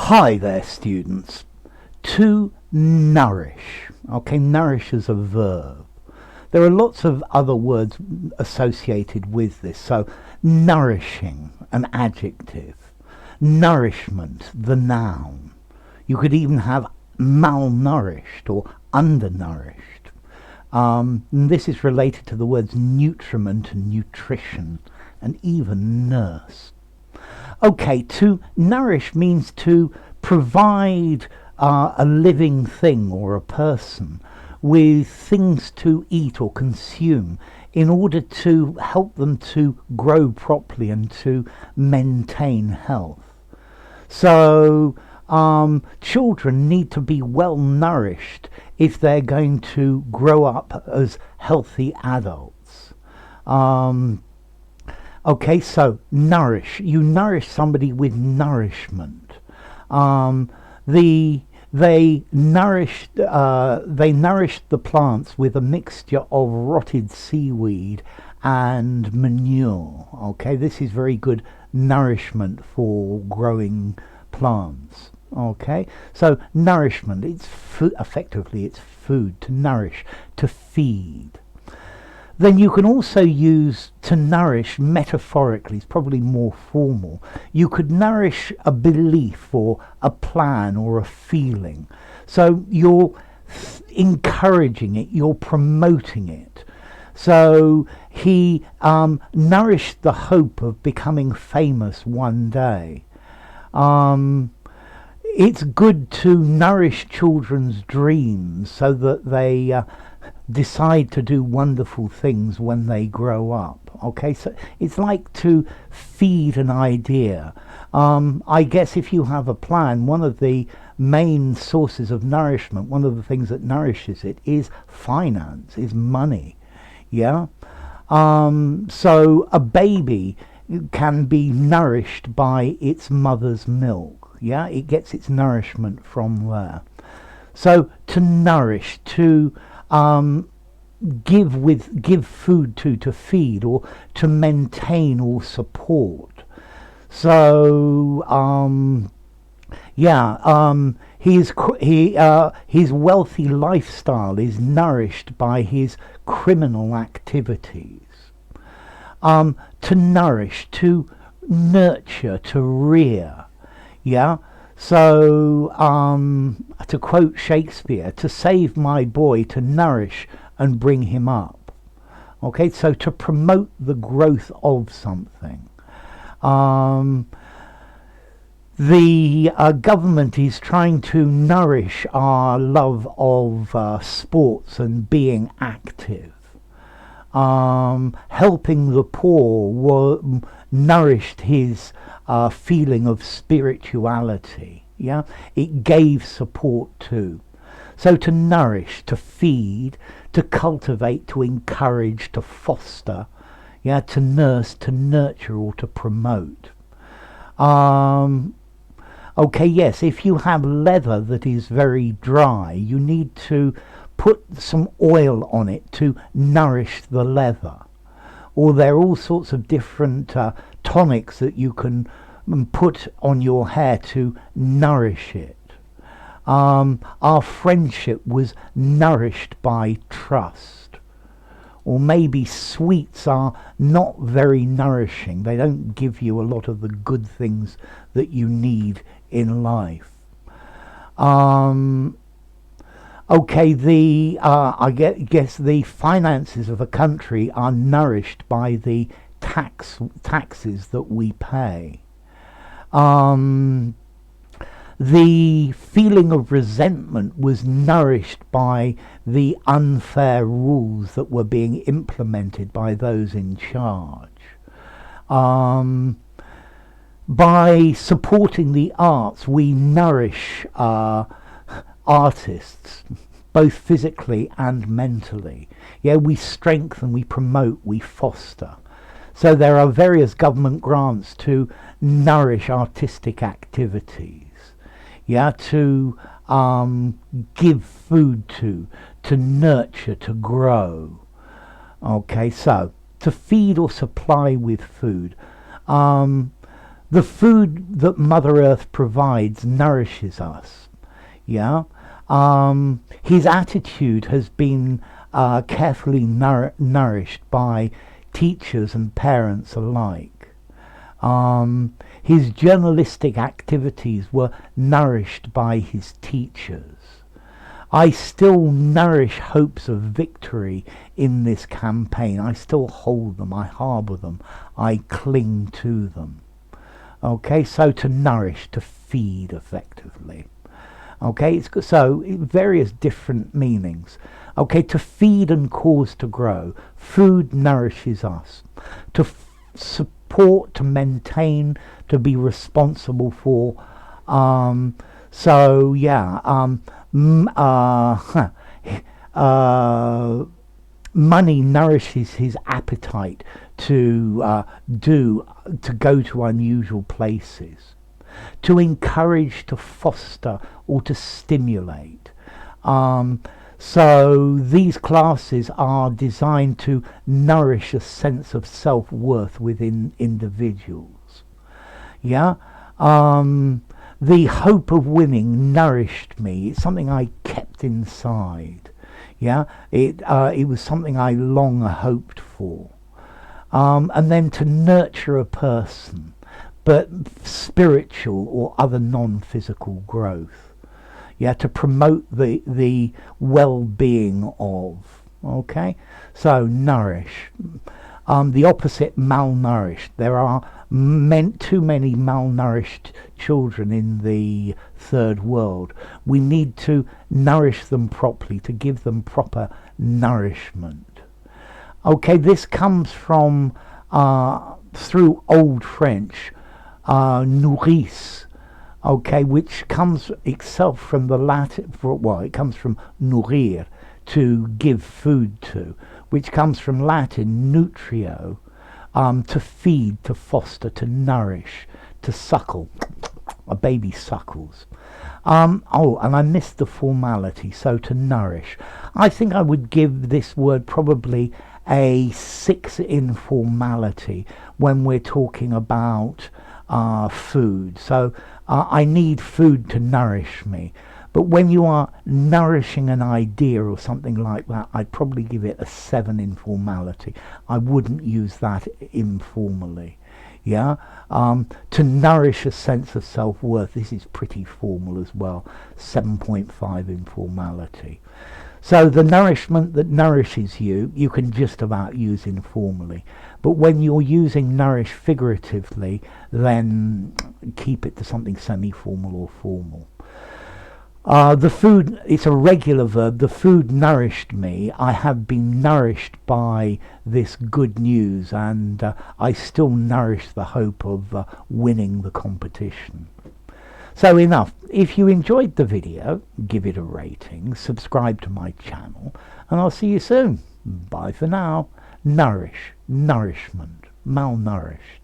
Hi there, students. To nourish. Okay, nourish is a verb. There are lots of other words associated with this. So, nourishing, an adjective. Nourishment, the noun. You could even have malnourished or undernourished. And this is related to the words nutriment and nutrition and even nurse. Okay, to nourish means to provide a living thing or a person with things to eat or consume in order to help them to grow properly and to maintain health. So, children need to be well nourished if they're going to grow up as healthy adults. Okay, so nourish. You nourish somebody with nourishment. They nourished the plants with a mixture of rotted seaweed and manure. Okay, this is very good nourishment for growing plants. Okay, so nourishment. It's effectively it's food, to nourish, to feed. Then you can also use to nourish metaphorically, it's probably more formal. You could nourish a belief or a plan or a feeling. So you're encouraging it, you're promoting it. So he nourished the hope of becoming famous one day. It's good to nourish children's dreams so that they decide to do wonderful things when they grow up. Okay, so it's like to feed an idea. I guess if you have a plan, one of the main sources of nourishment, one of the things that nourishes it is finance, is money. Yeah. So a baby can be nourished by its mother's milk. Yeah, it gets its nourishment from there. So to nourish, to give food to feed or to maintain or support. So his wealthy lifestyle is nourished by his criminal activities. To nourish, to nurture, to rear. Yeah. So, to quote Shakespeare, to save my boy, to nourish and bring him up. Okay, so to promote the growth of something. The government is trying to nourish our love of sports and being active. Helping the poor nourished his feeling of spirituality. Yeah, it gave support too. So to nourish, to feed, to cultivate, to encourage, to foster, yeah, to nurse, to nurture, or to promote. Okay, yes, if you have leather that is very dry, you need to put some oil on it to nourish the leather. Or there are all sorts of different tonics that you can put on your hair to nourish it. Our friendship was nourished by trust. Or maybe sweets are not very nourishing. They don't give you a lot of the good things that you need in life. Okay, I guess the finances of a country are nourished by the taxes that we pay. The feeling of resentment was nourished by the unfair rules that were being implemented by those in charge. By supporting the arts, we nourish artists, both physically and mentally. Yeah, we strengthen, we promote, we foster. So there are various government grants to nourish artistic activities. Yeah, to give food to nurture, to grow. Okay, so to feed or supply with food. The food that Mother Earth provides nourishes us. Yeah. His attitude has been carefully nourished by teachers and parents alike. His journalistic activities were nourished by his teachers. I still nourish hopes of victory in this campaign. I still hold them, I harbour them, I cling to them. Okay, so to nourish, to feed effectively. Okay, so various different meanings. Okay, to feed and cause to grow. Food nourishes us. To support, to maintain, to be responsible for. So yeah, money nourishes his appetite to go to unusual places, to encourage, to foster, or to stimulate. So these classes are designed to nourish a sense of self-worth within individuals. Yeah. The hope of winning nourished me. It's something I kept inside. Yeah, it was something I long hoped for. And then to nurture a person, but spiritual or other non-physical growth. Yeah, to promote the well-being of. Okay, so nourish. The opposite, malnourished. There are too many malnourished children in the third world. We need to nourish them properly, to give them proper nourishment. Okay, this comes from through Old French, nourrice. Okay, which comes itself from the Latin. Well, it comes from nourrir, to give food to, which comes from Latin nutrio, to feed, to foster, to nourish, to suckle. A baby suckles. Oh, and I missed the formality, so to nourish. I think I would give this word probably a 6 in formality when we're talking about food. So I need food to nourish me. But when you are nourishing an idea or something like that, I'd probably give it a 7 in formality. I wouldn't use that informally. Yeah, to nourish a sense of self-worth, this is pretty formal as well. 7.5 in formality. So the nourishment that nourishes you, you can just about use informally. But when you're using nourish figuratively, then keep it to something semi-formal or formal. The food, it's a regular verb. The food nourished me. I have been nourished by this good news, and I still nourish the hope of winning the competition. So enough. If you enjoyed the video, give it a rating, subscribe to my channel, and I'll see you soon. Bye for now. Nourish, nourishment, malnourished.